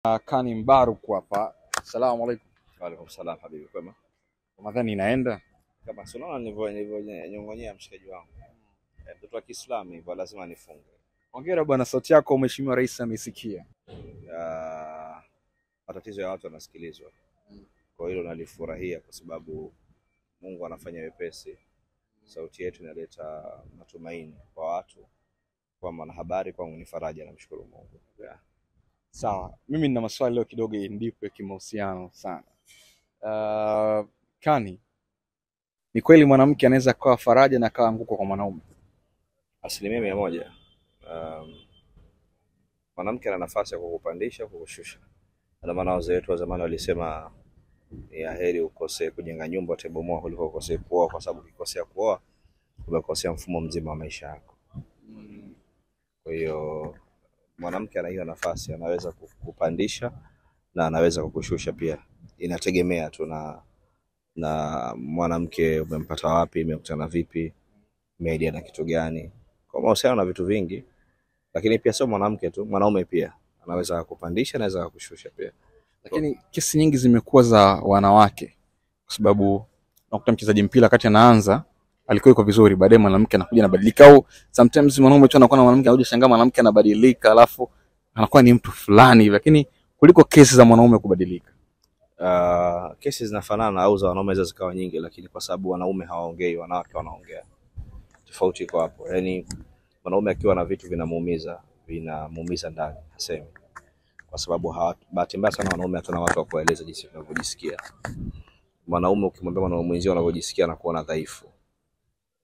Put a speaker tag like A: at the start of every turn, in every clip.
A: Kani Mbaruk hapa. Asalamu alaykum.
B: Wa alaykum salam habibi, kwema?
A: Ramadhani inaenda
B: Kama unaona nilivyonyongonyea mshikaji wangu. Mtoto wa Kiislamu hivyo lazima nifunge.
A: Hongera bwana, sauti yako Mheshimiwa Rais amesikia.
B: Matatizo ya watu wanasikilizwa. Kwa hilo nalifurahia kwa sababu Mungu anafanya wepesi. Sauti yetu inaleta matumaini kwa watu. Kwa mwanahabari kwangu ni faraja, namshukuru Mungu.
A: Sawa, mimi nina maswali leo kidogo ndipo ya kimahusiano sana. Kani, ni kweli mwanamke anaweza kuwa faraja na kawa anguko kwa mwanaume?
B: 100%. Mwanamke ana nafasi ya kukupandisha, kukushusha. Ndio maana wazee wetu wa zamani walisema ya heri ukose kujenga nyumba utebomoa kuliko ukose kuoa, kwa sababu ukikosea kuoa umekosea mfumo mzima wa maisha yako. Kwa hiyo mwanamke ana hiyo nafasi, anaweza kukupandisha na anaweza kukushusha pia. Inategemea tu na mwanamke umempata wapi, mmekutana vipi, media na kitu gani. Kwa mahusiano na vitu vingi, lakini pia sio mwanamke tu, mwanaume pia anaweza kukupandisha, anaweza kukushusha pia.
A: Lakini kesi nyingi zimekuwa za wanawake, kwa sababu unakuta mchezaji mpira wakati anaanza alikuwa yuko vizuri, baadaye mwanamke anakuja anabadilika, au sometimes mwanaume tu anakuwa na mwanamke anakuja shangaa mwanamke anabadilika alafu anakuwa ni mtu fulani hivi, lakini kuliko kesi za mwanaume kubadilika.
B: Kesi zinafanana au za wanaume hizo zikawa nyingi, lakini kwa sababu wanaume hawaongei, wanawake wanaongea. Tofauti iko hapo. Yaani wanaume akiwa na vitu vinamuumiza ndani, hasemi. Kwa sababu bahati mbaya sana wanaume hatuna watu wa kueleza jinsi tunavyojisikia. Mwanaume ukimwambia mwanaume mwenzio anavyojisikia anakuona dhaifu.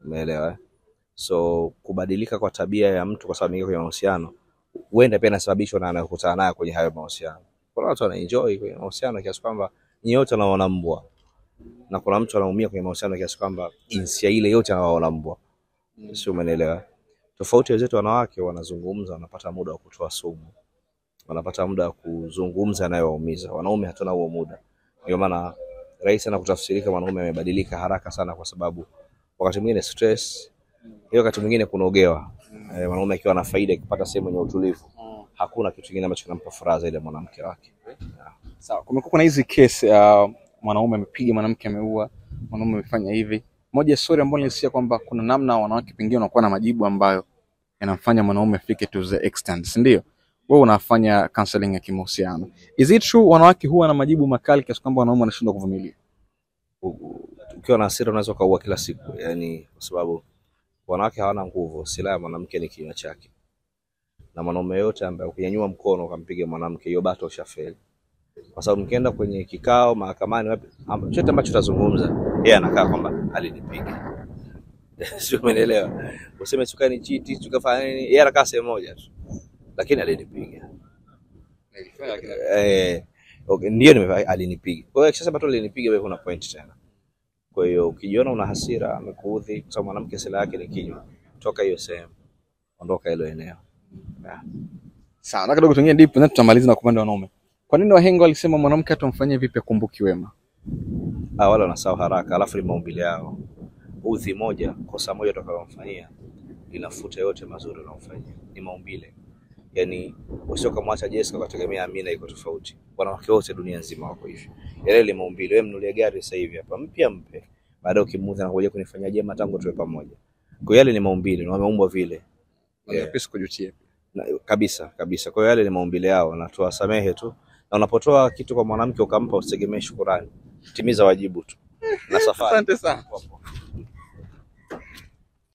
B: Umeelewa? So kubadilika kwa tabia ya mtu kwa sababu ingia kwenye mahusiano huenda pia inasababishwa na anayokutana naye kwenye hayo mahusiano. Kuna watu wanaenjoy kwenye mahusiano kiasi kwamba nyote wanaona mbwa, na kuna mtu anaumia kwenye mahusiano kiasi kwamba jinsia ile yote anaona mbwa. Sio, umeelewa? Tofauti wenzetu wanawake wanazungumza, wanapata muda wa kutoa sumu, wanapata muda wa kuzungumza nayo waumiza. Wanaume hatuna huo muda. Ndio maana rahisi sana kutafsirika mwanaume amebadilika haraka sana, kwa sababu wakati mwingine stress, hiyo wakati mwingine kunogewa. Mwanaume akiwa na faida, akipata sehemu yenye utulivu, hakuna kitu kingine ambacho kinampa furaha zaidi ya mwanamke wake.
A: Sawa, kumekuwa na hizi kesi mwanaume amepiga mwanamke, ameua, mwanaume amefanya hivi. Moja ya story ambayo nilisikia kwamba kuna namna wanawake pengine wanakuwa na majibu ambayo yanamfanya mwanaume afike to the extent, ndio wewe unafanya counseling ya kimahusiano. Is it true wanawake huwa na majibu makali kiasi kwamba wanaume wanashindwa kuvumilia?
B: Ukiwa na hasira unaweza kuua kila siku, yani kwa sababu wanawake hawana nguvu. Silaha ya mwanamke ni kinywa chake, na mwanaume yote ambaye ukinyanyua mkono ukampiga mwanamke, hiyo battle ushafeli. Kwa sababu mkienda kwenye kikao mahakamani, wapi chochote ambacho tutazungumza, yeye anakaa kwamba alinipiga. Sio, umeelewa? Useme tukani chiti tukafanya nini, yeye anakaa sehemu moja tu, lakini alinipiga. Okay, ndio alinipiga. Kwa hiyo kisha sababu alinipiga, wewe una point tena. Kwa hiyo ukijiona una hasira, amekuudhi, kwa sababu mwanamke silaha yake ni kinywa, toka hiyo sehemu, ondoka hilo eneo.
A: Sawa, na kidogo tuingie deep na tutamaliza na kupanda wanaume. Kwa nini wahenga walisema mwanamke atamfanyia vipi akumbuki wema?
B: Wale wanasahau haraka, alafu ni maumbile yao. Udhi moja, kosa moja utakalomfanyia linafuta yote mazuri unayofanyia. Ni maumbile. Yaani usio kumwacha Jessica ukategemea Amina iko tofauti. Wanawake wote dunia nzima wako hivi. Yale ni maumbile. Wewe mnulie gari sasa hivi hapa, mpya mpe. Baada ukimuudhi na kuja kunifanyia jema tangu tuwe pamoja. Kwa yale ni maumbile, na wameumbwa vile.
A: Pesa kujutia.
B: Kabisa. Kwa hiyo yale ni maumbile yao, na tuwasamehe tu. Na unapotoa kitu kwa mwanamke ukampa, usitegemee shukrani. Timiza wajibu tu. Na safari.
A: Asante sana.